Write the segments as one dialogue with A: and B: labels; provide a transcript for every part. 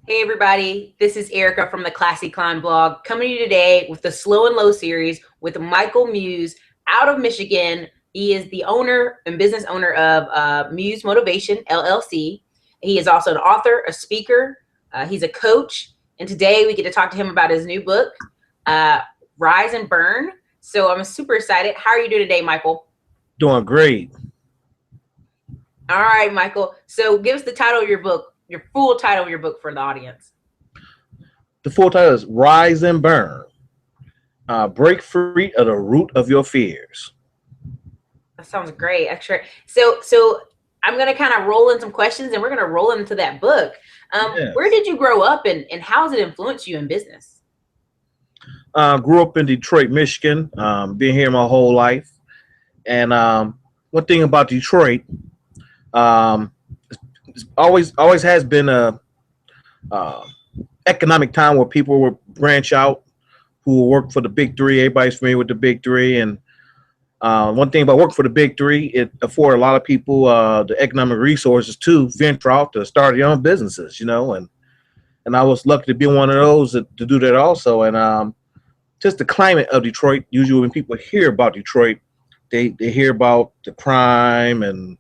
A: Hey everybody, this is Erica from the Classy Climb blog, coming to you today with the Slow and Low series with Michael Muse out of Michigan. He is the owner and business owner of Muse Motivation, LLC. He is also an author, a speaker, he's a coach, and today we get to talk to him about his new book, Rise and Burn. So I'm super excited. How are you doing today, Michael?
B: Doing great.
A: All right, Michael. So give us the title of your book, your full title of your book for the audience.
B: The full title is Rise and Burn. Break free of the root of your fears.
A: That sounds great. Actually, so I'm going to kind of roll in some questions and we're going to roll into that book.
B: Yes.
A: Where did you grow up and how has it influenced you in business?
B: Grew up in Detroit, Michigan. Been here my whole life. And one thing about Detroit, it's always has been a economic town where people will branch out who will work for the big three. Everybody's familiar with the big three. And one thing about working for the big three, it afforded a lot of people the economic resources to venture out to start their own businesses, and I was lucky to be one of those to do that also. And just the climate of Detroit, usually when people hear about Detroit, they hear about the crime and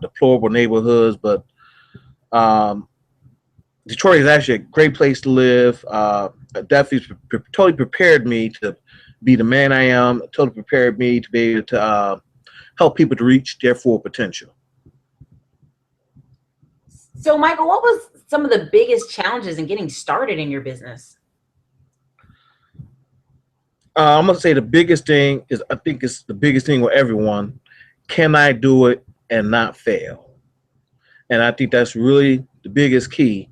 B: deplorable neighborhoods, but Detroit is actually a great place to live. Definitely totally prepared me to be the man I am. Totally prepared me to be able to help people to reach their full potential.
A: So, Michael, what was some of the biggest challenges in getting started in your business?
B: I'm gonna say the biggest thing is, I think it's the biggest thing with everyone. Can I do it and not fail? And I think that's really the biggest key.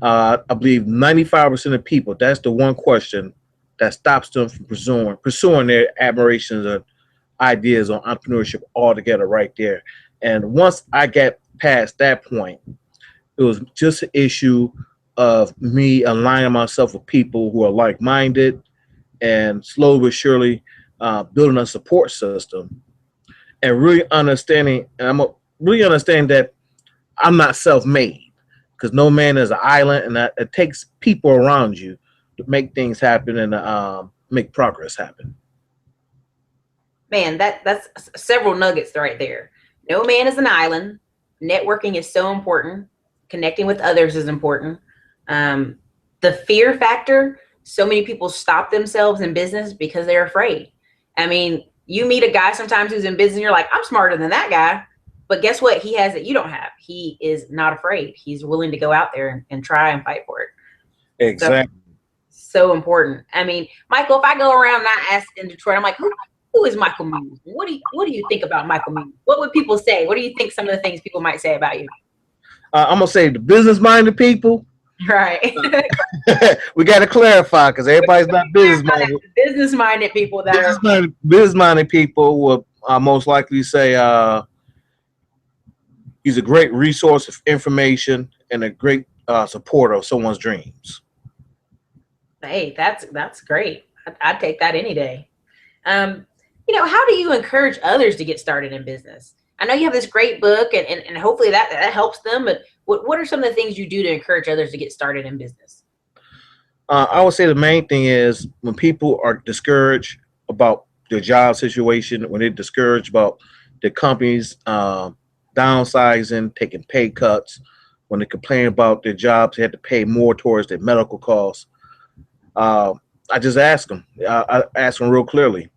B: I believe 95% of people, that's the one question that stops them from pursuing their admirations or ideas on entrepreneurship altogether right there. And once I get past that point, it was just an issue of me aligning myself with people who are like-minded and slowly but surely building a support system and really understanding, and I'm really understanding that I'm not self-made because no man is an island, and that it takes people around you to make things happen and make progress happen.
A: Man, that's several nuggets right there. No man is an island. Networking is so important. Connecting with others is important. The fear factor, so many people stop themselves in business because they're afraid. I mean, you meet a guy sometimes who's in business and you're like, I'm smarter than that guy. But guess what? He has that you don't have. He is not afraid. He's willing to go out there and try and fight for it.
B: Exactly.
A: So important. I mean, Michael, if I go around not asking Detroit, I'm like, who is Michael Muse? What do you think about Michael Muse? What would people say? What do you think some of the things people might say about you?
B: I'm gonna say the business-minded people.
A: Right.
B: We got to clarify because everybody's not business-minded.
A: Business-minded people that
B: business-minded people will most likely say he's a great resource of information and a great supporter of someone's dreams.
A: Hey, that's great. I'd take that any day. How do you encourage others to get started in business? I know you have this great book and hopefully that helps them, but what are some of the things you do to encourage others to get started in business?
B: I would say the main thing is when people are discouraged about their job situation, when they're discouraged about their companies downsizing, taking pay cuts, when they complain about their jobs, they had to pay more towards their medical costs. I just ask them. I ask them real clearly.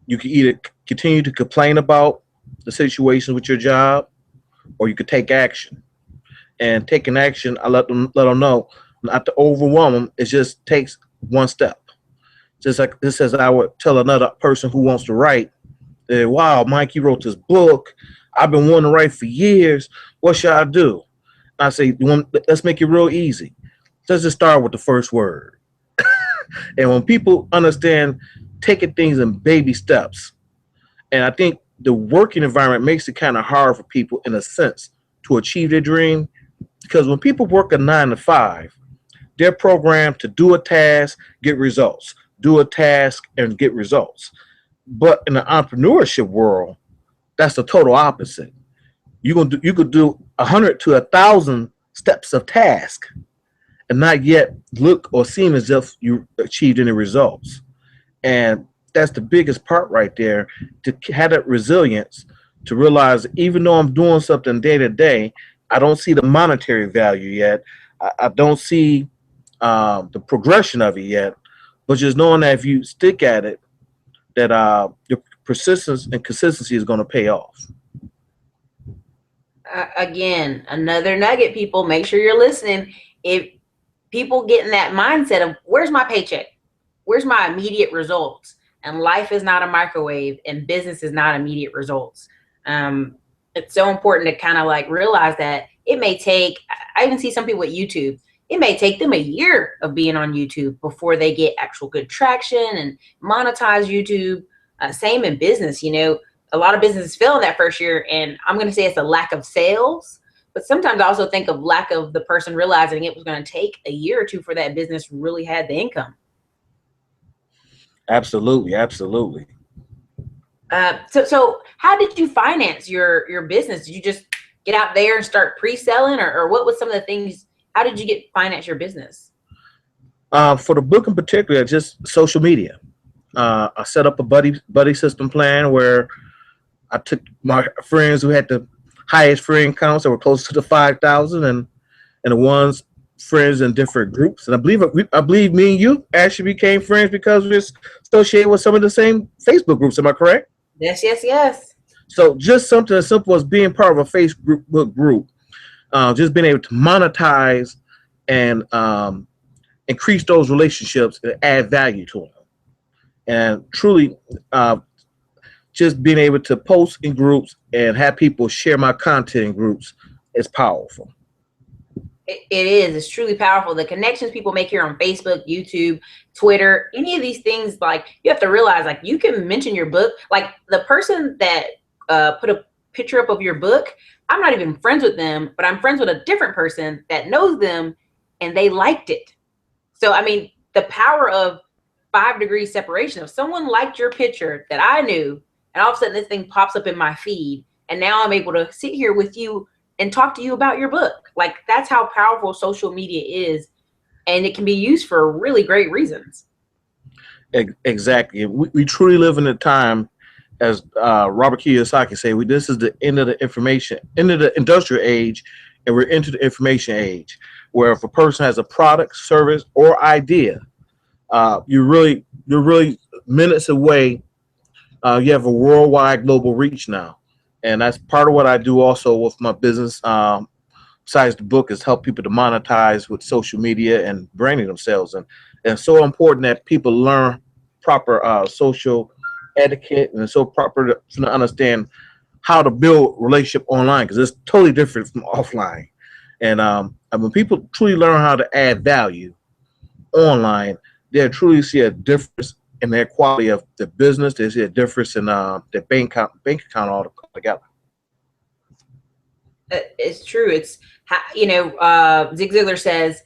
B: You can either continue to complain about the situation with your job, or you could take action. And taking action, I let them know not to overwhelm them. It just takes one step. Just like this, as I would tell another person who wants to write, wow, Mike, you wrote this book. I've been wanting to write for years. What should I do? I say, let's make it real easy. Let's just start with the first word. And when people understand taking things in baby steps, and I think the working environment makes it kind of hard for people in a sense to achieve their dream, because when people work a 9 to 5, they're programmed to do a task, get results, do a task and get results. But in the entrepreneurship world, that's the total opposite. You could do 100 to 1,000 steps of task, and not yet look or seem as if you achieved any results. And that's the biggest part right there, to have that resilience to realize even though I'm doing something day to day, I don't see the monetary value yet. I don't see the progression of it yet. But just knowing that if you stick at it, that your persistence and consistency is going to pay off.
A: Again, another nugget, people, make sure you're listening. If people get in that mindset of where's my paycheck? Where's my immediate results? And life is not a microwave and business is not immediate results. It's so important to kind of like realize that it may take, I even see some people at YouTube, it may take them a year of being on YouTube before they get actual good traction and monetize YouTube. Same in business, you know, a lot of businesses fail in that first year, and I'm going to say it's a lack of sales, but sometimes I also think of lack of the person realizing it was going to take a year or two for that business really had the income.
B: Absolutely, absolutely.
A: So how did you finance your business? Did you just get out there and start pre-selling, or what was some of the things? How did you get finance your business?
B: For the book in particular, just social media. I set up a buddy system plan where I took my friends who had the highest friend counts that were close to the 5,000, and the ones friends in different groups. And I believe me and you actually became friends because we're associated with some of the same Facebook groups. Am I correct?
A: Yes, yes, yes.
B: So just something as simple as being part of a Facebook group, just being able to monetize and increase those relationships and add value to them. And truly, just being able to post in groups and have people share my content in groups is powerful.
A: It is. It's truly powerful. The connections people make here on Facebook, YouTube, Twitter, any of these things, like you have to realize, like you can mention your book. Like the person that put a picture up of your book, I'm not even friends with them, but I'm friends with a different person that knows them and they liked it. So, I mean, the power of 5 degrees separation. If someone liked your picture that I knew, and all of a sudden this thing pops up in my feed, and now I'm able to sit here with you and talk to you about your book. Like that's how powerful social media is, and it can be used for really great reasons.
B: Exactly. We truly live in a time, as Robert Kiyosaki say, this is the end of the information, end of the industrial age, and we're into the information age, where if a person has a product, service, or idea, you're really minutes away. You have a worldwide global reach now, and that's part of what I do also with my business. Besides the book, is help people to monetize with social media and branding themselves, and it's so important that people learn proper social etiquette, and it's so proper to understand how to build relationship online, because it's totally different from offline. And when people truly learn how to add value online, they truly see a difference in their quality of the business. They see a difference in their bank account altogether.
A: It's true. It's how, you know, Zig Ziglar says,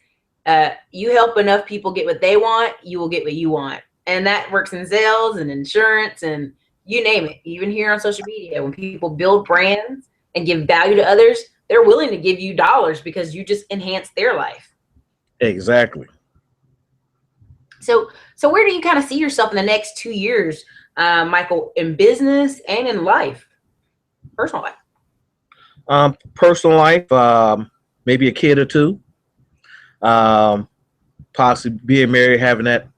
A: you help enough people get what they want, you will get what you want. And that works in sales and insurance and you name it. Even here on social media, when people build brands and give value to others, they're willing to give you dollars because you just enhance their life.
B: Exactly.
A: So where do you kind of see yourself in the next 2 years, Michael, in business and in life, personal life?
B: Personal life, maybe a kid or two, um, possibly being married, having that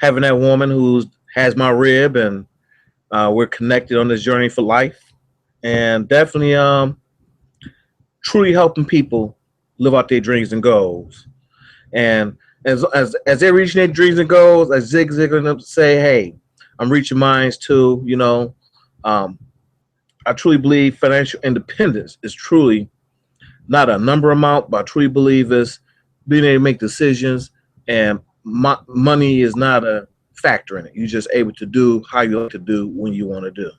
B: woman who has my rib, and we're connected on this journey for life, and definitely truly helping people live out their dreams and goals. And as they're reaching their dreams and goals, as Zig Ziglar say, hey, I'm reaching mine too. Um, I truly believe financial independence is truly not a number amount, but I truly believe is being able to make decisions, and money is not a factor in it. You're just able to do how you like to do when you want to do.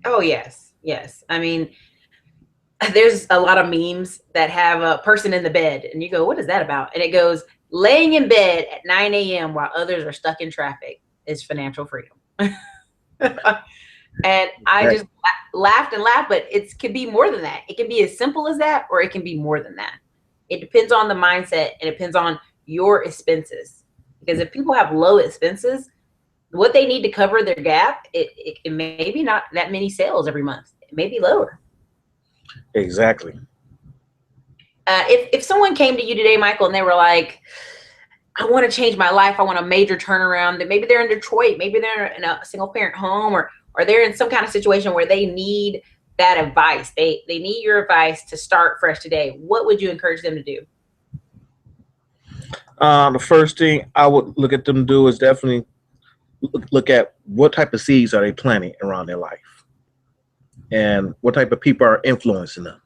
A: Oh, yes. Yes. I mean, there's a lot of memes that have a person in the bed and you go, what is that about? And it goes, laying in bed at 9 a.m. while others are stuck in traffic is financial freedom. And I just laughed and laughed, but it can be more than that. It can be as simple as that, or it can be more than that. It depends on the mindset and it depends on your expenses. Because if people have low expenses, what they need to cover their gap, it may be not that many sales every month. It may be lower.
B: Exactly.
A: If someone came to you today, Michael, and they were like, I want to change my life. I want a major turnaround. That maybe they're in Detroit, maybe they're in a single parent home, or they're in some kind of situation where they need that advice. They need your advice to start fresh today. What would you encourage them to do?
B: The first thing I would look at them to do is definitely look at what type of seeds are they planting around their life, and what type of people are influencing them.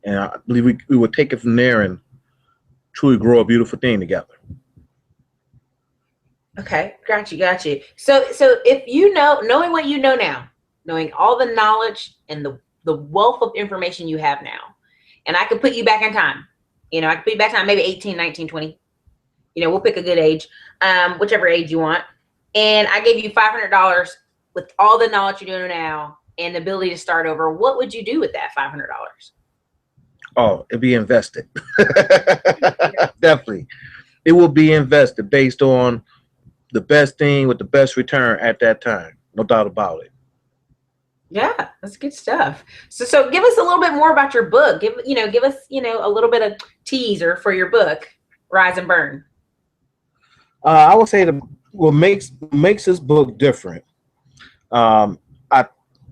B: And I believe we would take it from there and truly grow a beautiful thing together.
A: Okay, got you. So if you know, knowing what you know now, knowing all the knowledge and the wealth of information you have now, and I could put you back in time. I could put you back in time, maybe 18, 19, 20. We'll pick a good age, whichever age you want. And I gave you $500 with all the knowledge you know now and the ability to start over. What would you do with that $500?
B: Oh, it'd be invested. Definitely. It will be invested based on the best thing with the best return at that time. No doubt about it.
A: Yeah, that's good stuff. So give us a little bit more about your book. Give us, a little bit of teaser for your book, Rise and Burn.
B: I would say what makes this book different. It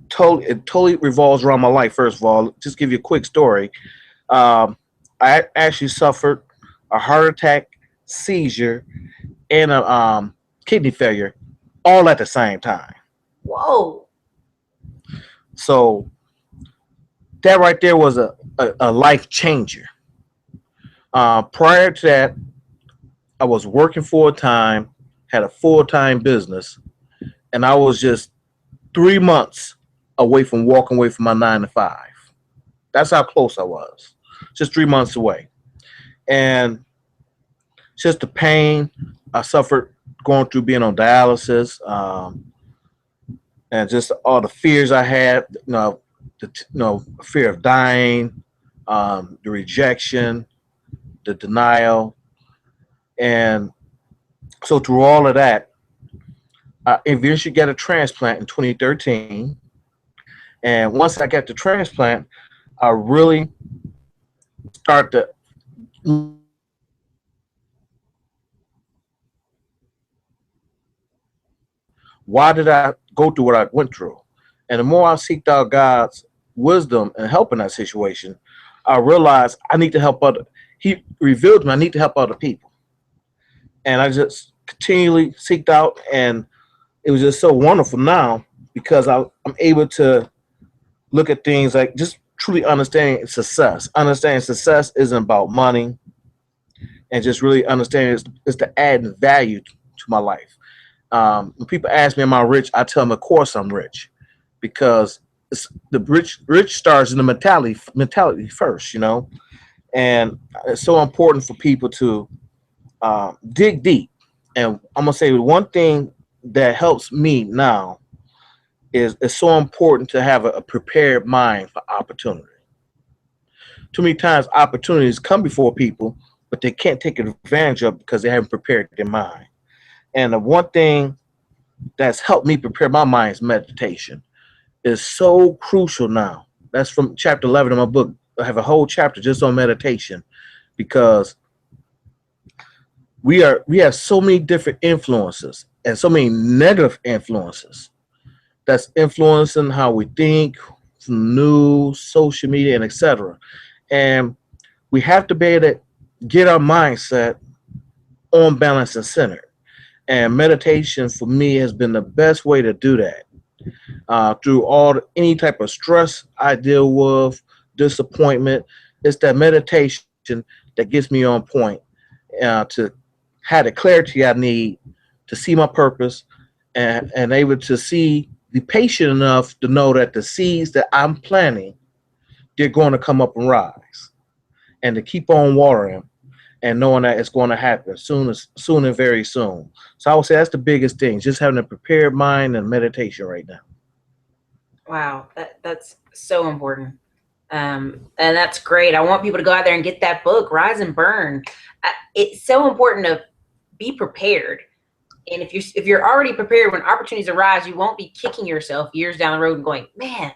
B: totally revolves around my life. First of all, just give you a quick story. I actually suffered a heart attack, seizure, and a kidney failure, all at the same time.
A: Whoa!
B: So that right there was a life changer. Prior to that, I was working full time, had a full time business, and I was just 3 months away from walking away from my 9 to 5. That's how close I was. Just 3 months away. And just the pain I suffered going through being on dialysis, and just all the fears I had, the fear of dying, the rejection, the denial. And so through all of that, I eventually got a transplant in 2013. And once I got the transplant, I really started to why did I go through what I went through? And the more I seeked out God's wisdom and help in that situation, I realized I need to help other. He revealed to me I need to help other people. And I just continually seeked out, and it was just so wonderful now because I'm able to look at things like just truly understanding success. Understanding success isn't about money, and just really understanding it's to add value to my life. When people ask me, am I rich? I tell them, of course I'm rich, because it's the rich starts in the mentality first, and it's so important for people to dig deep. And I'm gonna say one thing that helps me now is it's so important to have a prepared mind for opportunity. Too many times opportunities come before people, but they can't take advantage of because they haven't prepared their mind. And the one thing that's helped me prepare my mind is meditation. It's so crucial now. That's from chapter 11 of my book. I have a whole chapter just on meditation because we have so many different influences and so many negative influences that's influencing how we think, from news, social media, and etc. And we have to be able to get our mindset on balance and centered. And meditation for me has been the best way to do that. Through any type of stress I deal with, disappointment, it's that meditation that gets me on point to have the clarity I need to see my purpose and able to be patient enough to know that the seeds that I'm planting, they're going to come up and rise, and to keep on watering them and knowing that it's going to happen soon and very soon. So I would say that's the biggest thing, just having a prepared mind and meditation right now.
A: Wow, that's so important. And that's great. I want people to go out there and get that book, Rise and Burn. It's so important to be prepared. And if you're already prepared when opportunities arise, you won't be kicking yourself years down the road and going, man,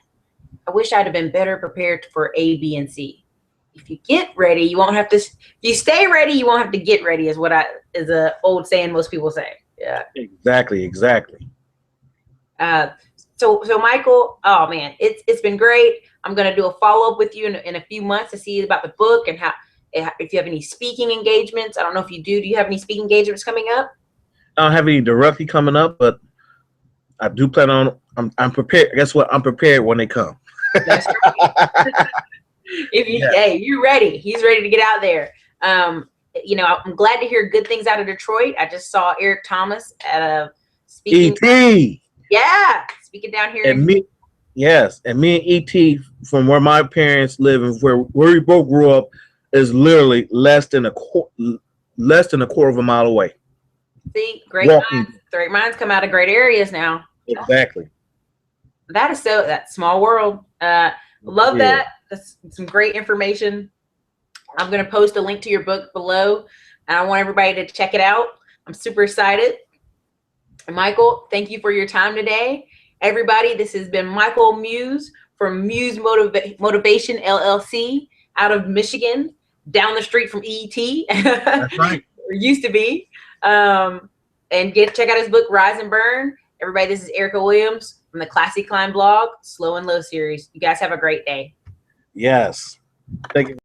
A: I wish I'd have been better prepared for A, B, and C. If you get ready, you won't have to. If you stay ready, you won't have to get ready. Is a old saying most people say. Yeah.
B: Exactly.
A: So Michael, oh man, it's been great. I'm gonna do a follow up with you in a few months to see about the book and how if you have any speaking engagements. I don't know if you do. Do you have any speaking engagements coming up?
B: I don't have any directly coming up, but I do plan on. I'm prepared. Guess what? I'm prepared when they come.
A: That's right. Hey, you're ready. He's ready to get out there. I'm glad to hear good things out of Detroit. I just saw Eric Thomas at a speaking.
B: E.T.
A: Yeah, speaking down here.
B: And me, yes, and me and E.T. from where my parents live and where we both grew up is literally less than a quarter of a mile away.
A: See, great minds come out of great areas now.
B: Exactly.
A: That small world. Love that. That's some great information. I'm going to post a link to your book below, and I want everybody to check it out. I'm super excited. Michael, thank you for your time today. Everybody, this has been Michael Muse from Muse Motivation LLC out of Michigan, down the street from ET.
B: That's right.
A: Or used to be. And check out his book, Rise and Burn. Everybody, this is Erica Williams from the Classy Climb blog, Slow and Low series. You guys have a great day.
B: Yes. Thank you.